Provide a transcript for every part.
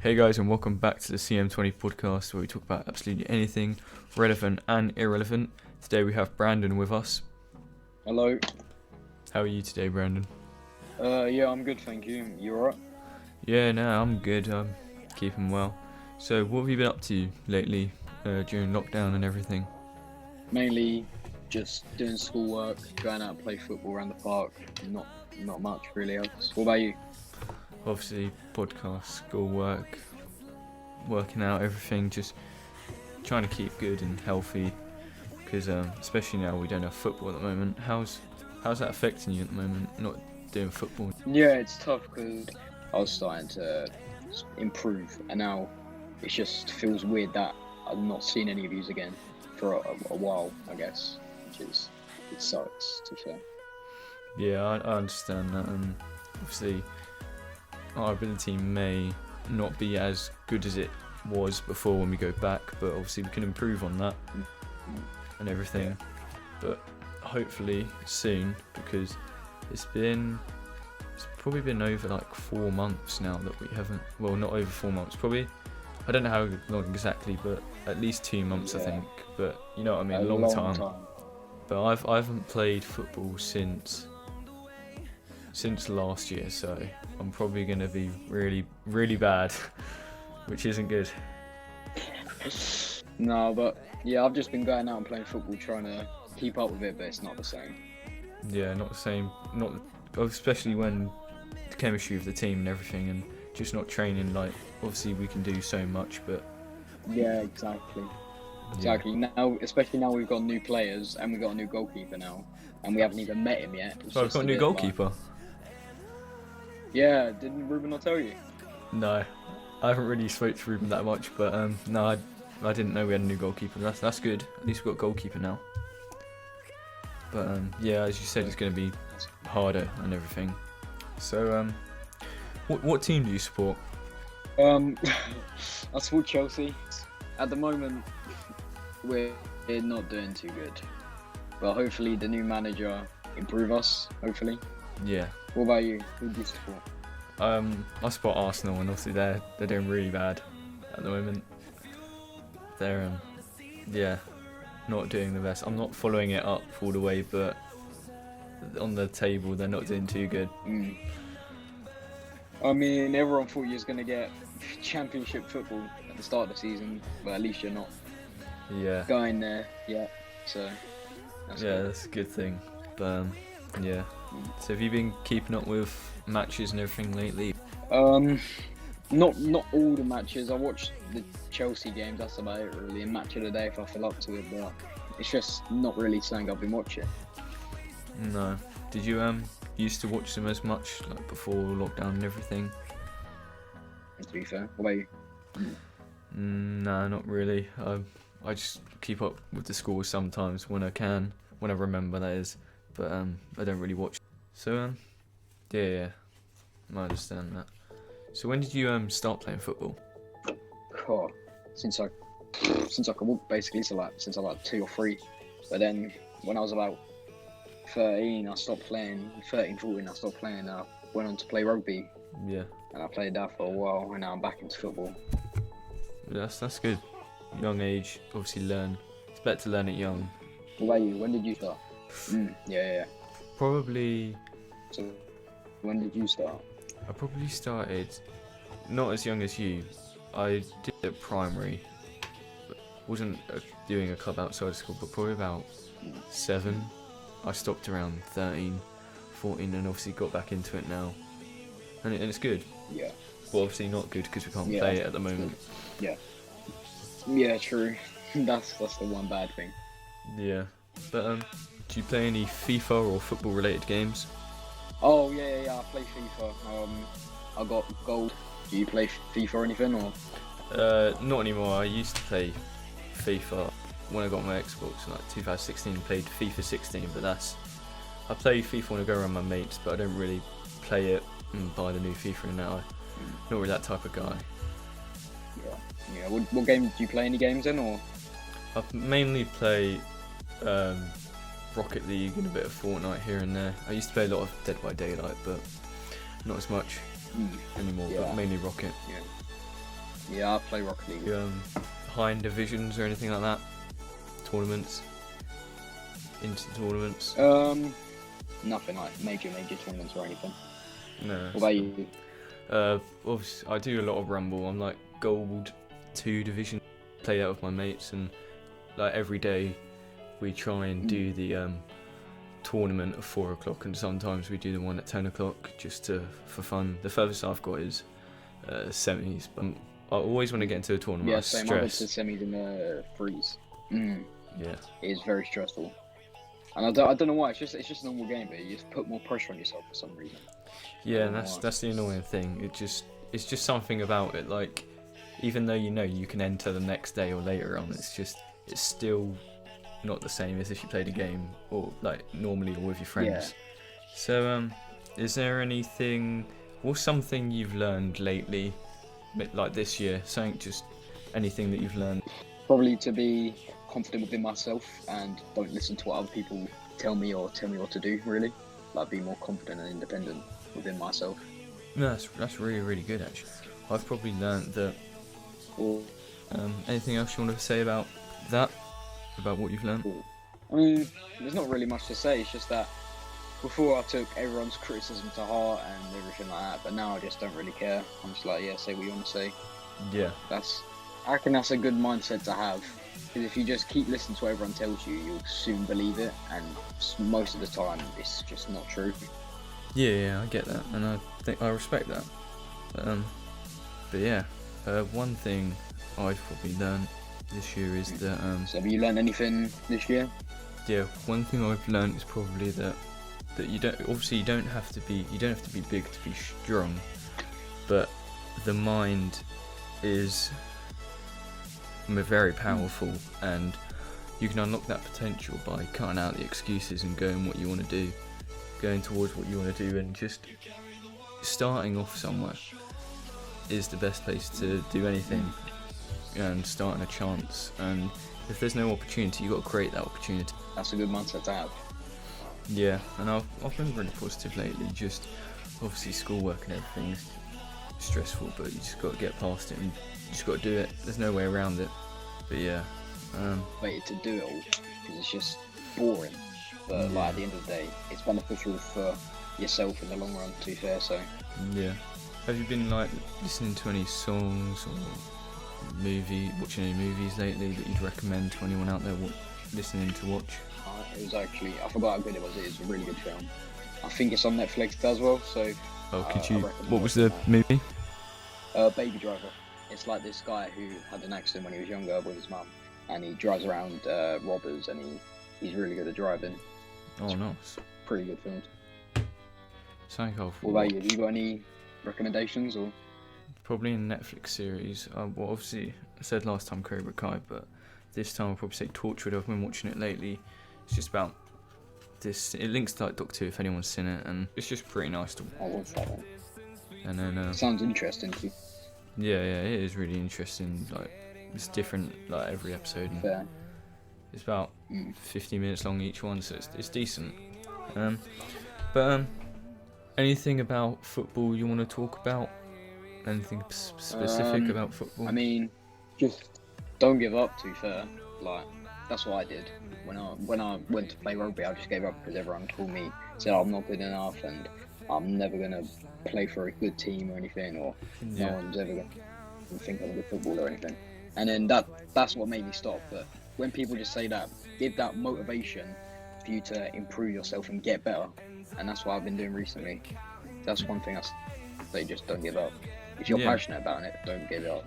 Hey guys, and welcome back to the CM20 podcast, where we talk about absolutely anything relevant and irrelevant. Today we have Brandon with us. Hello. How are you today, Brandon? Yeah, I'm good, thank you. You alright? Yeah, no, I'm good. I'm keeping well. So, what have you been up to lately during lockdown and everything? Mainly just doing schoolwork, going out to play football around the park. Not much really else. What about you? Obviously, podcast, schoolwork, working out, everything. Just trying to keep good and healthy, because especially now we don't have football at the moment. How's that affecting you at the moment? Not doing football. Yeah, it's tough because I was starting to improve, and now it just feels weird that I'm not seeing any of you again for a while, I guess. It sucks to say. Yeah, I understand that, and obviously our ability may not be as good as it was before when we go back, but obviously we can improve on that and everything. But hopefully soon, because it's probably been over like 4 months now that we haven't. Well, not over 4 months, probably. I don't know how long exactly, but at least 2 months, I think. But you know what I mean, a long time. But I haven't played football since last year, so I'm probably going to be really, really bad, which isn't good. No, but yeah, I've just been going out and playing football, trying to keep up with it, but it's not the same. Yeah, not the same. Not especially when the chemistry of the team and everything, and just not training. Like, obviously we can do so much, but Yeah, exactly. Exactly. Now, especially now we've got new players and we've got a new goalkeeper now, and we haven't even met him yet. I've got a new goalkeeper. Yeah, didn't Ruben not tell you? No, I haven't really spoke to Ruben that much, but no, I didn't know we had a new goalkeeper. That's good. At least we've got a goalkeeper now. But yeah, as you said, it's going to be harder and everything. So what team do you support? I support Chelsea. At the moment, we're not doing too good, but hopefully the new manager improve us. Hopefully. Yeah. What about you? Who do you support? I support Arsenal, and obviously they're doing really bad at the moment. They're not doing the best. I'm not following it up all the way, but on the table they're not doing too good. I mean, everyone thought you was gonna get Championship football at the start of the season, but at least you're not going there yet. So that's a good thing. But yeah. So have you been keeping up with matches and everything lately? Not all the matches. I watched the Chelsea games. That's about it really. A match of the day if I feel up to it, but it's just not really something I've been watching. No. Did you used to watch them as much like before lockdown and everything? To be fair, what about you? No, not really. I just keep up with the scores sometimes when I can, when I remember, that is. But I don't really watch. So yeah, I understand that. So when did you start playing football? God, since I could walk, basically. So since I was like 2 or 3. But then when I was about 13, I stopped playing. 13, 14, I stopped playing. I went on to play rugby. Yeah. And I played that for a while, and now I'm back into football. That's good. Young age, obviously learn. It's better to learn it young. What about you? When did you start? Yeah. Probably. So, when did you start? I probably started not as young as you. I did it at primary. Wasn't doing a club outside of school, but probably about 7. I stopped around 13, 14, and obviously got back into it now. And it's good. Yeah. Well, obviously not good because we can't play it at the moment. Yeah. Yeah, true. That's the one bad thing. Yeah. But do you play any FIFA or football related games? Oh yeah. I play FIFA. I got gold. Do you play FIFA or anything or? Not anymore. I used to play FIFA when I got my Xbox, like 2016. Played FIFA 16, but I play FIFA when I go around my mates, but I don't really play it and buy the new FIFA and now. I'm not really that type of guy. Yeah. What game do you play? Any games in or? I mainly play Rocket League and a bit of Fortnite here and there. I used to play a lot of Dead by Daylight, but not as much anymore. But mainly Rocket. Yeah. Yeah, I play Rocket League. High in divisions or anything like that? Tournaments? Into the tournaments? Nothing like major tournaments or anything. No. What about you? Obviously, I do a lot of Rumble. I'm like Gold 2 division. Play that with my mates, and like every day we try and do the tournament at 4 o'clock, and sometimes we do the one at 10 o'clock just for fun. The furthest I've got is semis, but I always want to get into a tournament. Yeah, I same. I went stress. to semis in the freeze. Yeah. It is very stressful, and I don't know why. It's just a normal game, but you just put more pressure on yourself for some reason. Yeah, and that's the annoying thing. It's just something about it. Like, even though you can enter the next day or later on, it's still not the same as if you played a game or like normally or with your friends. Yeah. So is there anything or something you've learned lately, like this year? Anything that you've learned? Probably to be confident within myself and don't listen to what other people tell me what to do. Really, like be more confident and independent within myself. No, that's really, really good actually. I've probably learned that. Or, anything else you want to say about that? About what you've learned? I mean, there's not really much to say. It's just that before I took everyone's criticism to heart and everything like that, but now I just don't really care. I'm just like, yeah, say what you want to say. Yeah. I reckon that's a good mindset to have. Because if you just keep listening to what everyone tells you, you'll soon believe it, and most of the time, it's just not true. Yeah, I get that, and I think I respect that. But yeah, one thing I've probably learned this year is that So have you learned anything this year? yeah, one thing I've learned is probably that you don't have to be big to be strong, but the mind is very powerful, and you can unlock that potential by cutting out the excuses and going towards what you want to do, and just starting off somewhere is the best place to do anything, and starting a chance. And if there's no opportunity, you've got to create that opportunity. That's a good mindset to have. Yeah, and I've been really positive lately. Just obviously schoolwork and everything's stressful, but you just got to get past it and you just got to do it. There's no way around it. But yeah, Waited to do it all because it's just boring. But like at the end of the day, it's beneficial for yourself in the long run. To be fair, so yeah. Have you been like listening to any songs or watching any movies lately that you'd recommend to anyone out there listening to watch? it was actually, I forgot how good it was. It was a really good film. I think it's on Netflix as well. So What was the movie? Baby Driver. It's like this guy who had an accident when he was younger with his mum, and he drives around robbers, and he's really good at driving. Oh, nice. Pretty good film. What What about you? Have you got any recommendations or? Probably a Netflix series. Well, obviously, I said last time Cobra Kai, but this time I'll probably say Torchwood. I've been watching it lately. It's just about this. It links to like Doctor Who if anyone's seen it, and it's just pretty nice to. I'll watch that one. And then Sounds interesting too. Yeah, it is really interesting. Like it's different like every episode. And Fair. it's about 50 minutes long each one, so it's decent. But anything about football you want to talk about? Anything specific about football? I mean, just don't give up. To be fair, like that's what I did when I went to play rugby. I just gave up because everyone told me, said I'm not good enough and I'm never gonna play for a good team or anything, or no one's ever gonna think I'm a good footballer or anything. And then that's what made me stop. But when people just say that, give that motivation for you to improve yourself and get better. And that's what I've been doing recently. That's one thing I say, just don't give up. If you're passionate about it, don't give up.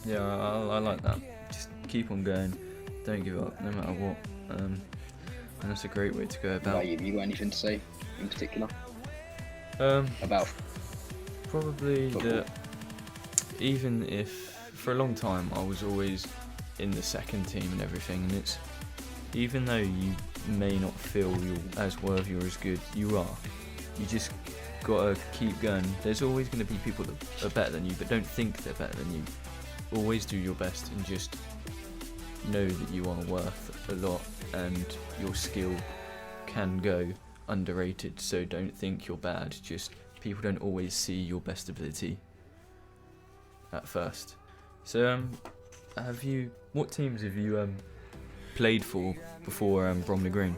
Yeah, I like that. Just keep on going. Don't give up, no matter what. And that's a great way to go about. Have you got anything to say in particular? About probably football? that even if for a long time I was always in the second team and everything, and it's even though you may not feel you're as worthy or as good, you are. You just gotta keep going. There's always going to be people that are better than you, but don't think they're better than you. Always do your best and just know that you are worth a lot and your skill can go underrated, so don't think you're bad. Just people don't always see your best ability at first, So what teams have you played for before Bromley Green?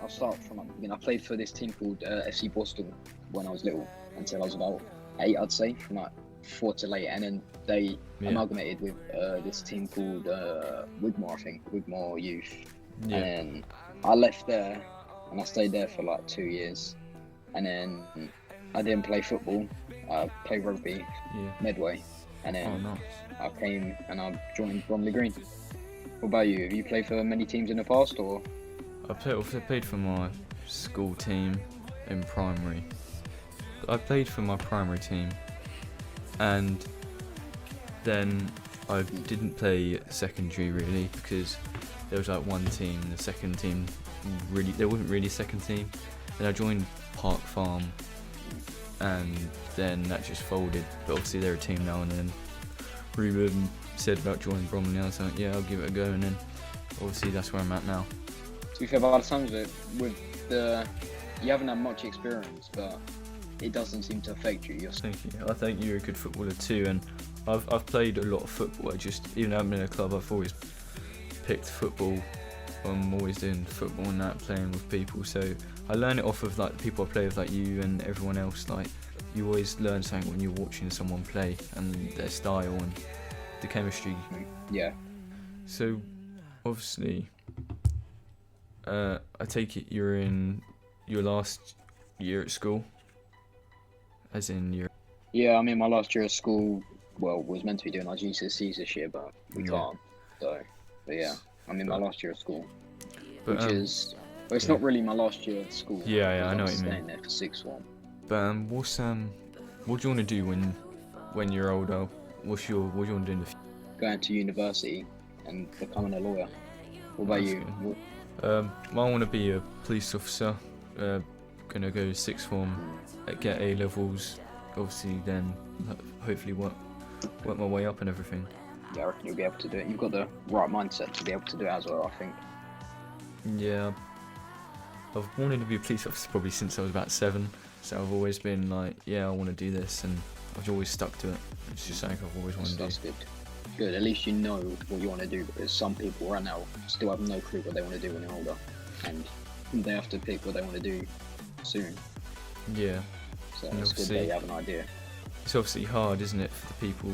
I'll start from the beginning. I played for this team called FC Boston when I was little, until I was about 8, I'd say, from like 4 to 8, and then they amalgamated with this team called Wigmore, I think, Wigmore Youth. Yeah. And then I left there, and I stayed there for like 2 years, and then I didn't play football. I played rugby, Medway, and then nice. I came and I joined Bromley Green. What about you? Have you played for many teams in the past, or? I played for my school team in primary. I played for my primary team, and then I didn't play secondary really, because there was like one team, the second team there wasn't really a second team. Then I joined Park Farm, and then that just folded. But obviously they're a team now, and then Ruben said about joining Bromley, and I was like, yeah, I'll give it a go, and then obviously that's where I'm at now. To be fair, by the sounds of it, you haven't had much experience, but it doesn't seem to affect you. Thank you. I think you're a good footballer too, and I've played a lot of football. Even though I'm in a club, I've always picked football. I'm always doing football and that, playing with people. So I learn it off of like people I play with, like you and everyone else. Like you always learn something when you're watching someone play and their style and the chemistry. Yeah. So obviously, I take it you're in your last year at school, as in your. Yeah, I mean my last year at school. Well, was meant to be doing our GCSEs this year, but we can't. So, but yeah, I'm in my last year at school, which is. Well, it's not really my last year at school. Yeah, I know what you mean. Staying there for 6th form. But what do you want to do when you're older? What do you want to do in the future? Going to university and becoming a lawyer. What about you? I want to be a police officer. Gonna go 6th form, get A levels. Obviously, then hopefully work my way up and everything. Yeah, I reckon you'll be able to do it. You've got the right mindset to be able to do it as well, I think. Yeah, I've wanted to be a police officer probably since I was about 7. So I've always been like, yeah, I want to do this, and I've always stuck to it. It's just something I've always wanted to do. That's good. Good, at least you know what you want to do, because some people right now still have no clue what they want to do when they're older, and they have to pick what they want to do soon. Yeah. So it's good that you have an idea. It's obviously hard, isn't it, for the people,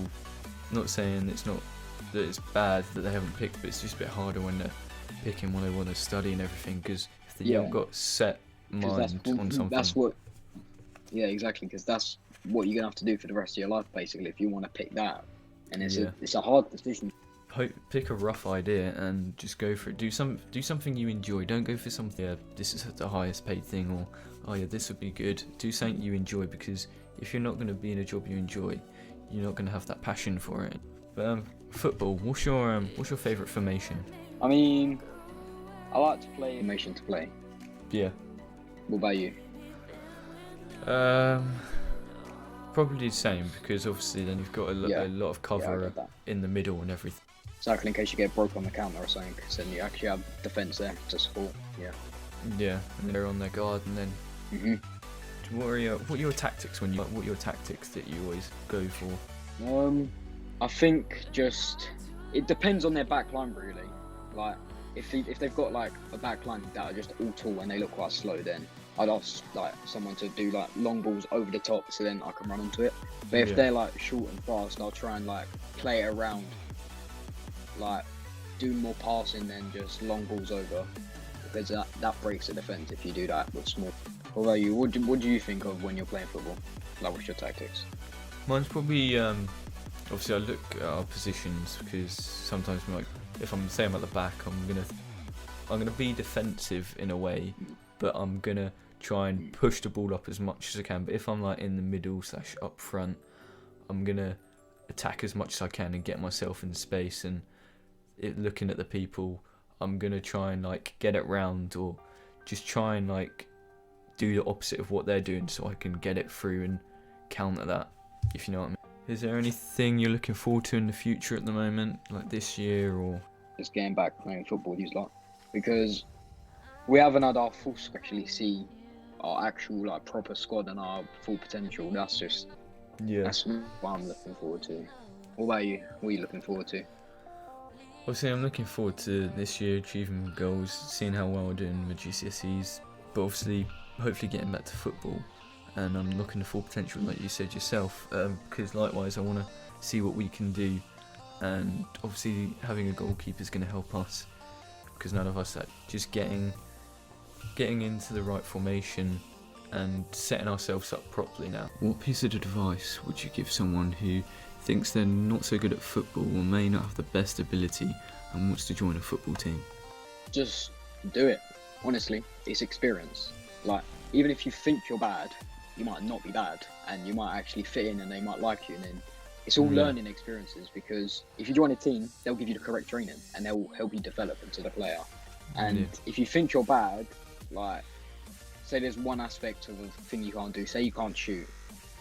not saying that it's bad that they haven't picked, but it's just a bit harder when they're picking what they want to study and everything, because if they haven't got set mind on something. That's what. Yeah, exactly, because that's what you're gonna have to do for the rest of your life, basically, if you want to pick that. And it's a hard decision. Pick a rough idea and just go for it. Do something you enjoy. Don't go for something. Yeah, this is the highest paid thing, or oh yeah, this would be good. Do something you enjoy, because if you're not going to be in a job you enjoy, you're not going to have that passion for it. But football. What's your favourite formation? I mean, I like to play formation to play. Yeah. What about you? Probably the same, because obviously then you've got a lot of cover in the middle and everything. Exactly, in case you get broke on the counter or something, because then you actually have defence there to support. Yeah. Yeah, and they're on their guard, and then. Mhm. What are your tactics what are your tactics that you always go for? I think just it depends on their back line really. Like if they've got like a back line that are just all tall and they look quite slow, then I'd ask like someone to do like long balls over the top, so then I can run onto it. But if they're like short and fast, I'll try and like play it around, like do more passing than just long balls over, because that breaks the defence if you do that with small. What about you? What do you think of when you're playing football? Like, what's your tactics? Mine's probably obviously I look at our positions, because sometimes like if I'm saying at the back, I'm gonna be defensive in a way, but I'm gonna try and push the ball up as much as I can. But if I'm like in the middle / up front, I'm gonna attack as much as I can and get myself in space. And looking at the people, I'm gonna try and like get it round, or just try and like do the opposite of what they're doing, so I can get it through and counter that, if you know what I mean. Is there anything you're looking forward to in the future at the moment, like this year, or? Just getting back playing football these lot, because we haven't had our full actually see our actual like proper squad and our full potential. That's what I'm looking forward to. What about you? What are you looking forward to? Obviously, I'm looking forward to this year achieving goals, seeing how well I do in my GCSEs, but obviously, hopefully getting back to football. And I'm looking for potential, like you said yourself, because likewise, I want to see what we can do. And obviously, having a goalkeeper is going to help us, because none of us are just getting into the right formation and setting ourselves up properly now. What piece of advice would you give someone who thinks they're not so good at football or may not have the best ability and wants to join a football team? Just do it. Honestly, it's experience. Like, even if you think you're bad, you might not be bad, and you might actually fit in and they might like you, and then it's all learning experiences, because if you join a team, they'll give you the correct training and they'll help you develop into the player. And if you think you're bad, like, say there's one aspect of a thing you can't do, say you can't shoot,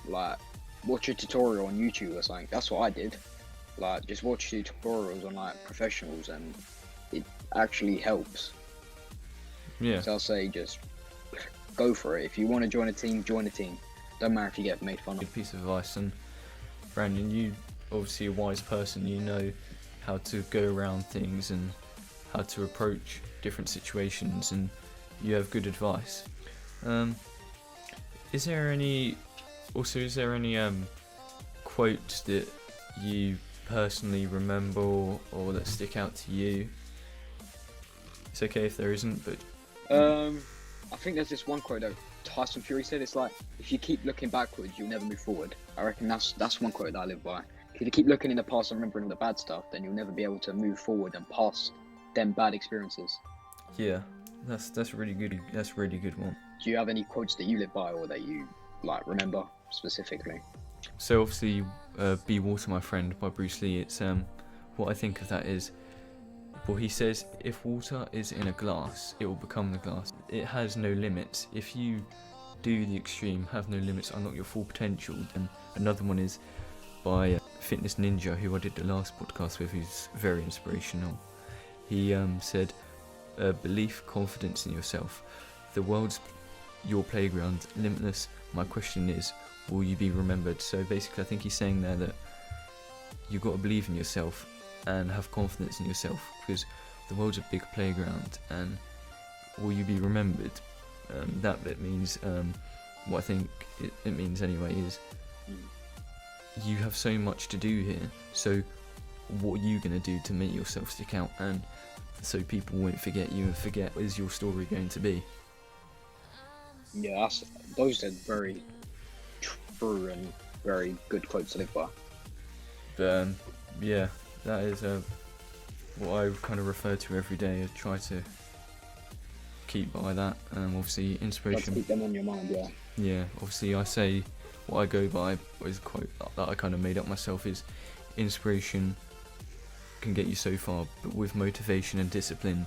like, watch a tutorial on YouTube or something. That's what I did. Like, just watch tutorials on like professionals, and it actually helps. Yeah. So I'll say just go for it. If you want to join a team, join a team. Don't matter if you get made fun of. Good piece of advice. And Brandon, you obviously a wise person. You know how to go around things and how to approach different situations, and you have good advice. Is there any quotes that you personally remember or that stick out to you? It's okay if there isn't, but I think there's this one quote that Tyson Fury said. It's like, if you keep looking backwards, you'll never move forward. I reckon that's one quote that I live by. If you keep looking in the past and remembering the bad stuff, then you'll never be able to move forward and past them bad experiences. yeah, that's really good. That's a really good one. Do you have any quotes that you live by or that you like remember specifically? So obviously, "Be Water, My Friend" by Bruce Lee. It's what I think of that is, well, he says, if water is in a glass, it will become the glass. It has no limits. If you do the extreme, have no limits, unlock your full potential. And another one is by Fitness Ninja, who I did the last podcast with, who's very inspirational. He said, belief, confidence in yourself. The world's your playground, limitless. My question is, will you be remembered? So basically, I think he's saying there that you've got to believe in yourself and have confidence in yourself, because the world's a big playground, and will you be remembered? That bit means, what I think it means anyway, is you have so much to do here, so what are you going to do to make yourself stick out, and so people won't forget you and forget what is your story going to be? Yeah, those are very true and very good quotes to live by. But yeah, that is what I kind of refer to every day. I try to keep by that. Obviously, inspiration. Let's keep them on your mind, yeah. Yeah, obviously, I say what I go by is a quote that I kind of made up myself, is inspiration can get you so far, but with motivation and discipline,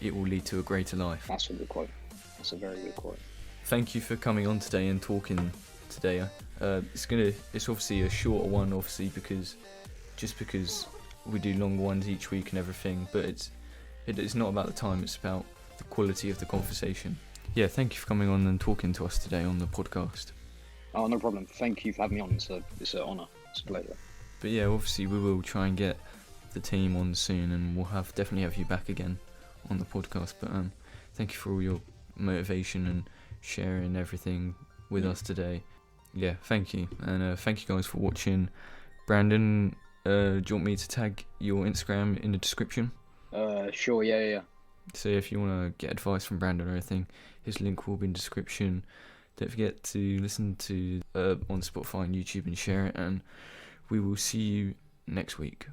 it will lead to a greater life. That's a good quote. That's a very good quote. Thank you for coming on today and talking today. It's obviously a shorter one, obviously, because we do longer ones each week and everything, but it's not about the time, it's about the quality of the conversation. Yeah, thank you for coming on and talking to us today on the podcast. Oh, no problem. Thank you for having me on. It's an honour. It's a pleasure. But yeah, obviously we will try and get the team on soon, and we'll definitely have you back again on the podcast. But thank you for all your motivation and sharing everything with us today. Yeah, thank you. And thank you guys for watching. Brandon, do you want me to tag your Instagram in the description? Sure, yeah. So if you want to get advice from Brandon or anything, his link will be in the description. Don't forget to listen to on Spotify and YouTube and share it, and we will see you next week.